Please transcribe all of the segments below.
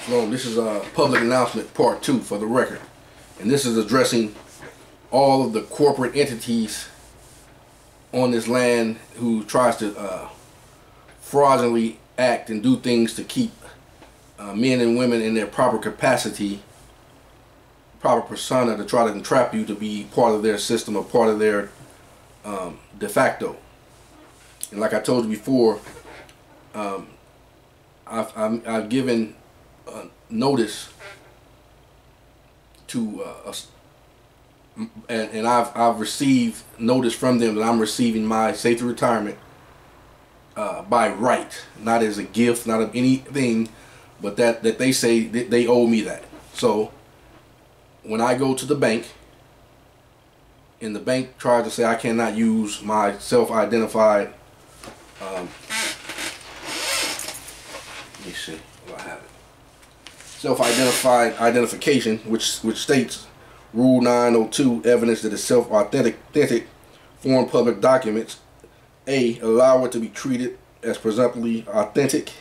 Shalom. This is a public announcement part 2 for the record. And this is addressing all of the corporate entities on this land who tries to fraudulently act and do things to keep men and women in their proper capacity, proper persona, to try to entrap you to be part of their system or part of their de facto. And like I told you before, I've given notice to and I've received notice from them that I'm receiving my safety retirement by right, not as a gift, not of anything, but that they say that they owe me that. So when I go to the bank and the bank tries to say I cannot use my self-identified let me see if I have it. Self-identified identification, which states Rule 902, evidence that is self-authentic foreign public documents, A, allow it to be treated as presumptively authentic,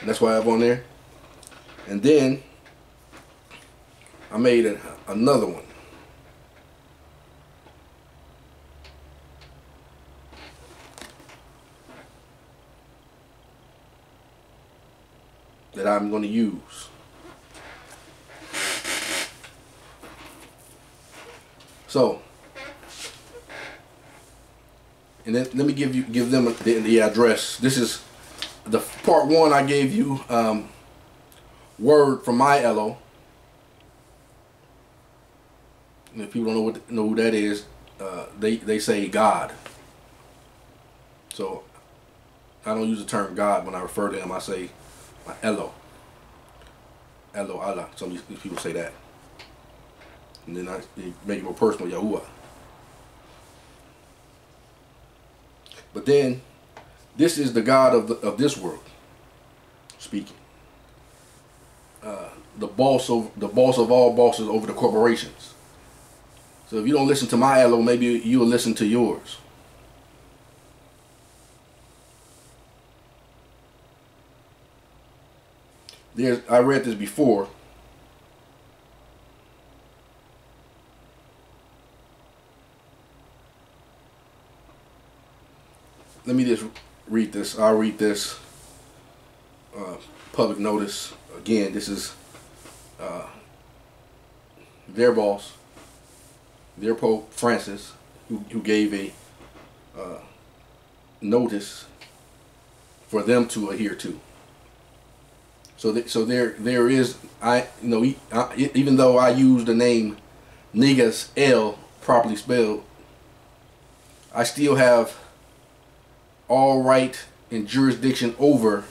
and that's what I have on there. And then I made another one. That I'm going to use. So, and then let me give them the address. This is the part 1. I gave you word from my LO. And if people don't know who that is, they say God. So I don't use the term God when I refer to him. I say my Elo, Allah. Some of these people say that. And then they make it more personal, Yahuwah. But then, this is the God of this world speaking. The boss of all bosses over the corporations. So if you don't listen to my Elo, maybe you'll listen to yours. I read this before. Let me just read this. I'll read this public notice. Again, this is their boss, their Pope Francis, who gave a notice for them to adhere to. So there is, even though I use the name Niggas L properly spelled, I still have all right and jurisdiction over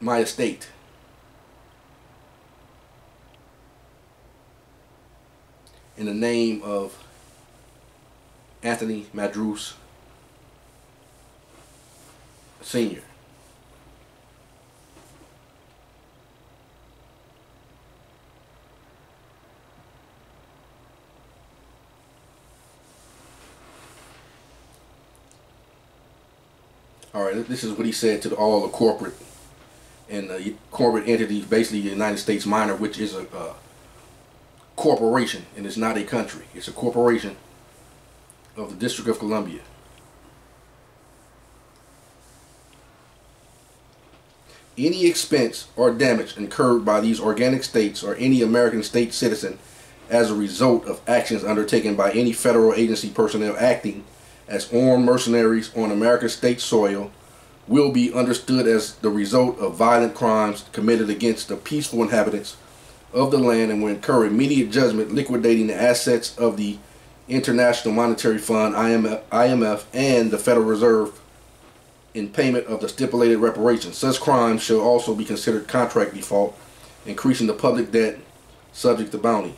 my estate. In the name of Anthony Madrus Sr. All right, this is what he said to all the corporate and corporate entities, basically the United States Minor, which is a corporation, and it's not a country. It's a corporation of the District of Columbia. Any expense or damage incurred by these organic states or any American state citizen as a result of actions undertaken by any federal agency personnel acting as armed mercenaries on American state soil will be understood as the result of violent crimes committed against the peaceful inhabitants of the land and will incur immediate judgment liquidating the assets of the International Monetary Fund, IMF, and the Federal Reserve in payment of the stipulated reparations. Such crimes shall also be considered contract default, increasing the public debt subject to bounty.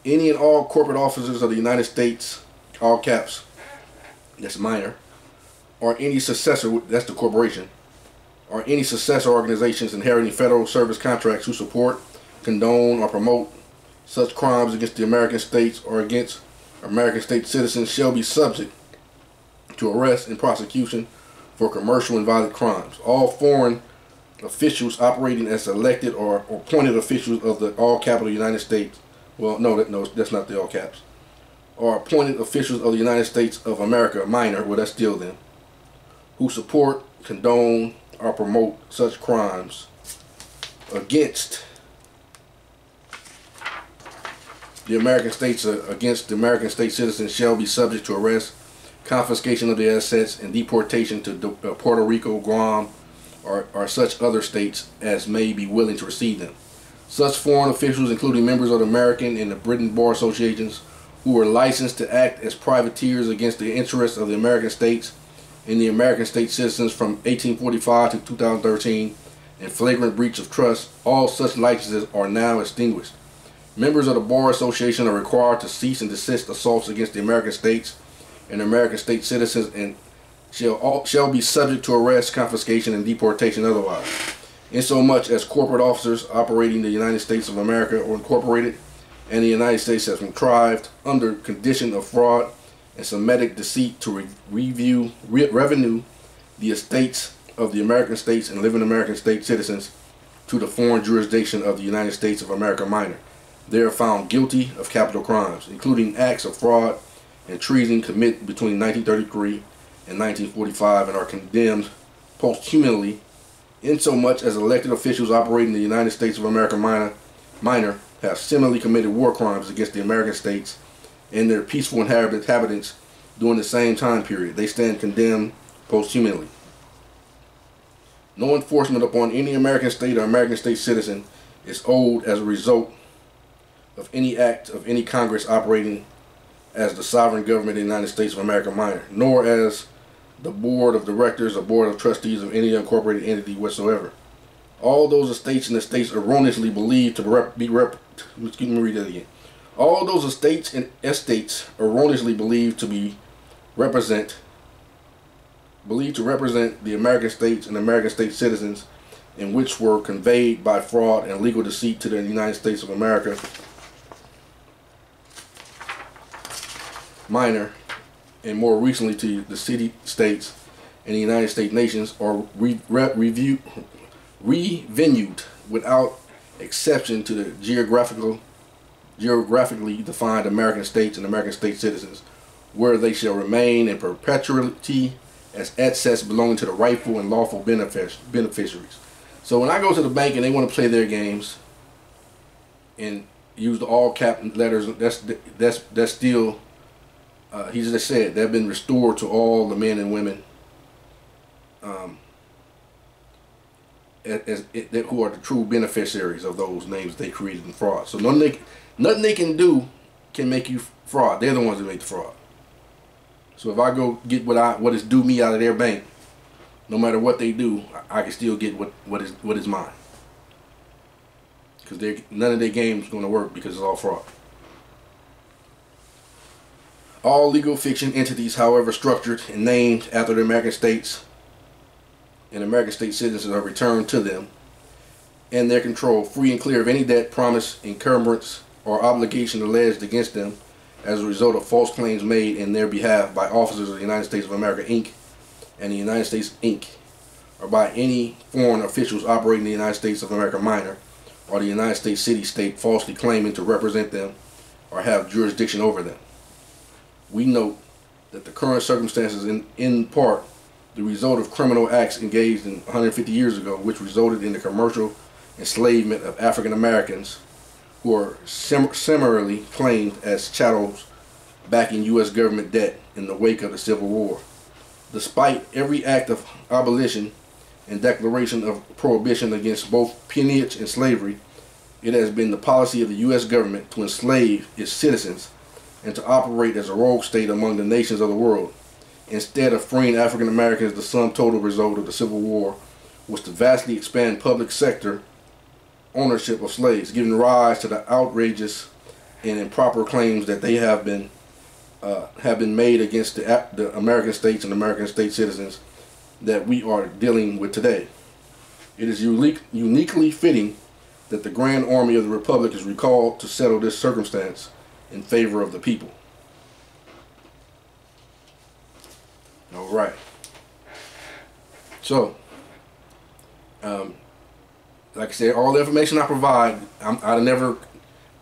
Any and all corporate officers of the United States, all caps, that's minor, or any successor, that's the corporation, or any successor organizations inheriting federal service contracts who support, condone, or promote such crimes against the American states or against American state citizens shall be subject to arrest and prosecution for commercial and violent crimes. All foreign officials operating as elected or appointed officials of the all capital United States. Well, no, that's not the all caps. Or appointed officials of the United States of America, minor, well, that's still them, who support, condone, or promote such crimes against the American states, against the American state citizens, shall be subject to arrest, confiscation of their assets, and deportation to Puerto Rico, Guam, or such other states as may be willing to receive them. Such foreign officials, including members of the American and the Britain Bar Associations, who were licensed to act as privateers against the interests of the American states and the American state citizens from 1845 to 2013, in flagrant breach of trust, all such licenses are now extinguished. Members of the Bar Association are required to cease and desist assaults against the American states and American state citizens, and shall be subject to arrest, confiscation, and deportation otherwise, insomuch as corporate officers operating the United States of America or incorporated and the United States has contrived under condition of fraud and Semitic deceit to revenue the estates of the American states and living American state citizens to the foreign jurisdiction of the United States of America minor. They are found guilty of capital crimes, including acts of fraud and treason committed between 1933 and 1945, and are condemned posthumously, insomuch as elected officials operating the United States of America minor have similarly committed war crimes against the American states and their peaceful inhabitants during the same time period. They stand condemned posthumously. No enforcement upon any American state or American state citizen is owed as a result of any act of any Congress operating as the sovereign government of the United States of America minor, nor as the board of directors or board of trustees of any incorporated entity whatsoever. All those estates and estates erroneously believed to All those estates and estates erroneously believed to represent the American states and American state citizens, and which were conveyed by fraud and legal deceit to the United States of America minor, and more recently to the city states and the United States nations, are revenued without exception to the geographically defined American states and American state citizens, where they shall remain in perpetuity as assets belonging to the rightful and lawful beneficiaries. So when I go to the bank and they want to play their games and use the all cap letters, that's still he just said they've been restored to all the men and women who are the true beneficiaries of those names they created in fraud. So nothing they can do can make you fraud. They're the ones that make the fraud. So if I go get what is due me out of their bank, no matter what they do, I can still get what is mine. Because none of their games is going to work because it's all fraud. All legal fiction entities, however structured and named after the American states and American state citizens, are returned to them and their control, free and clear of any debt, promise, encumbrance, or obligation alleged against them as a result of false claims made in their behalf by officers of the United States of America, Inc. and the United States, Inc., or by any foreign officials operating in the United States of America minor, or the United States city-state falsely claiming to represent them or have jurisdiction over them. We note that the current circumstances in part the result of criminal acts engaged in 150 years ago, which resulted in the commercial enslavement of African Americans who are similarly claimed as chattels backing U.S. government debt in the wake of the Civil War. Despite every act of abolition and declaration of prohibition against both peonage and slavery, it has been the policy of the U.S. government to enslave its citizens and to operate as a rogue state among the nations of the world. Instead of freeing African Americans, the sum total result of the Civil War was to vastly expand public sector ownership of slaves, giving rise to the outrageous and improper claims that they have been made against the American states and American state citizens that we are dealing with today. It is uniquely fitting that the Grand Army of the Republic is recalled to settle this circumstance in favor of the people. All right. So, like I said, all the information I provide, I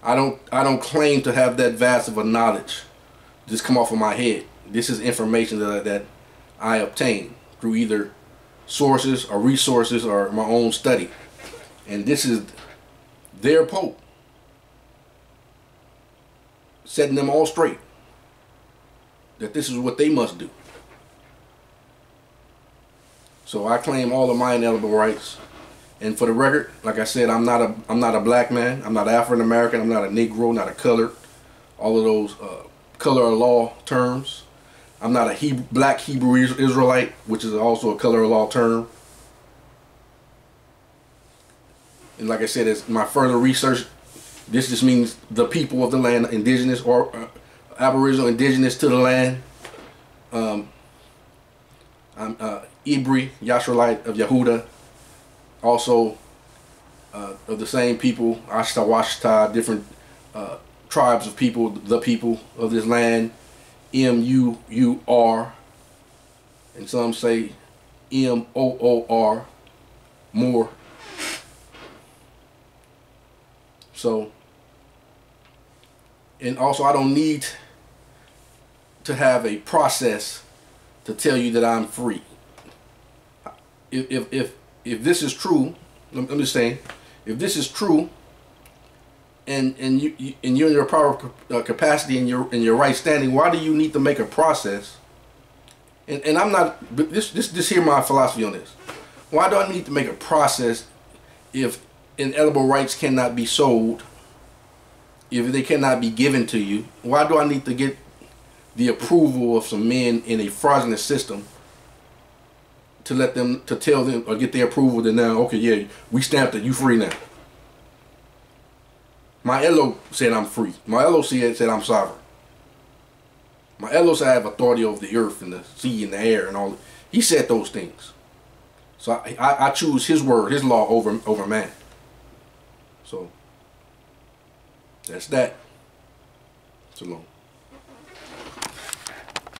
don't claim to have that vast of a knowledge just come off of my head. This is information that I obtain through either sources or resources or my own study. And this is their Pope setting them all straight that this is what they must do. So I claim all of my inalienable rights. And for the record, like I said, I'm not a black man. I'm not African American. I'm not a Negro. Not a colored. All of those color of law terms. I'm not a black Hebrew Israelite, which is also a color of law term. And like I said, as my further research, this just means the people of the land, indigenous or aboriginal, indigenous to the land. I'm Ibri, Yashralite of Yehuda, also of the same people, Ashta, Washta, different tribes of people, the people of this land, M-U-U-R, and some say M-O-O-R, more. So, and also I don't need to have a process to tell you that I'm free. If this is true, I'm just saying, if this is true, and you're in your power capacity and in your right standing, why do you need to make a process? And I'm not this hear my philosophy on this. Why do I need to make a process if inalienable rights cannot be sold, if they cannot be given to you? Why do I need to get the approval of some men in a fraudulent system to tell them or get their approval that now, okay, yeah, we stamped it, you free now? My Elo said I'm free. My Elo said I'm sovereign. My Elo said I have authority over the earth and the sea and the air and all. He said those things. So I choose his word, his law over man. So that's that. So long.